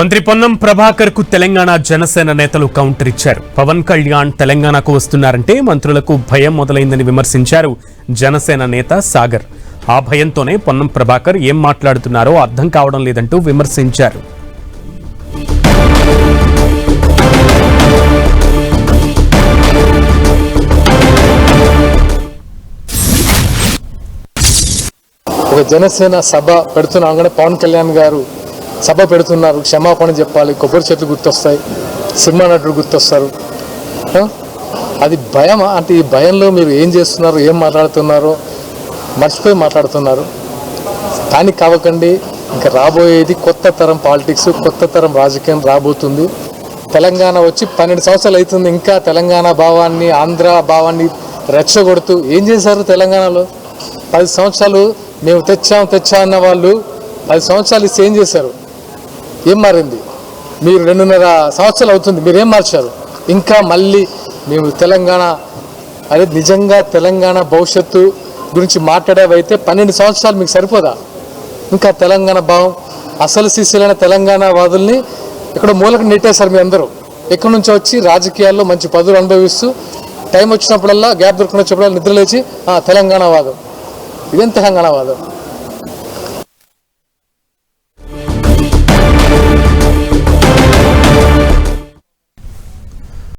మంత్రి పొన్నం ప్రభాకర్ కు తెలంగాణ జనసేన నేతలు కౌంటర్ ఇచ్చారు. పవన్ కళ్యాణ్ తెలంగాణకు వస్తున్నారంటే మంత్రులకు భయం మొదలైందని విమర్శించారు జనసేన నేత సాగర్. ఆ భయంతోనే పొన్నం ప్రభాకర్ ఏం మాట్లాడుతున్నారో అర్థం కావడం లేదంటూ విమర్శించారు. ఒక జనసేన సభ పెడుతున్నాం, పవన్ కళ్యాణ్ గారు సభ పెడుతున్నారు, క్షమాపణ చెప్పాలి, కొబ్బరి చెట్లు గుర్తొస్తాయి, సినిమా నటుడు గుర్తొస్తారు. అది భయం అంటే ఈ భయంలో మీరు ఏం చేస్తున్నారు, ఏం మాట్లాడుతున్నారో మర్చిపోయి మాట్లాడుతున్నారు. దానికి కావకండి. ఇంకా రాబోయేది కొత్త తరం పాలిటిక్స్, కొత్త తరం రాజకీయం రాబోతుంది. తెలంగాణ వచ్చి 12 సంవత్సరాలు అవుతుంది. ఇంకా తెలంగాణ భావాన్ని, ఆంధ్ర భావాన్ని రెచ్చగొడుతూ ఏం చేశారు తెలంగాణలో? 10 సంవత్సరాలు మేము తెచ్చా అన్న వాళ్ళు 10 సంవత్సరాలు ఇస్తే ఏం చేశారు? ఏం మారింది? మీరు 2.5 సంవత్సరాలు అవుతుంది, మీరేం మార్చారు? ఇంకా మళ్ళీ మేము తెలంగాణ అదే నిజంగా తెలంగాణ భవిష్యత్తు గురించి మాట్లాడేవైతే 12 సంవత్సరాలు మీకు సరిపోదా? ఇంకా తెలంగాణ భావం అసలు శిశులైన తెలంగాణ వాదుల్ని ఇక్కడ మూలకు నెట్టేశారు. మీ అందరూ ఎక్కడి నుంచో వచ్చి రాజకీయాల్లో మంచి పదవులు అనుభవిస్తూ టైం వచ్చినప్పుడల్లా గ్యాప్ దొరికినప్పుడల్లా నిద్రలేచి తెలంగాణ వాదం. ఇదేం తెలంగాణ వాదం?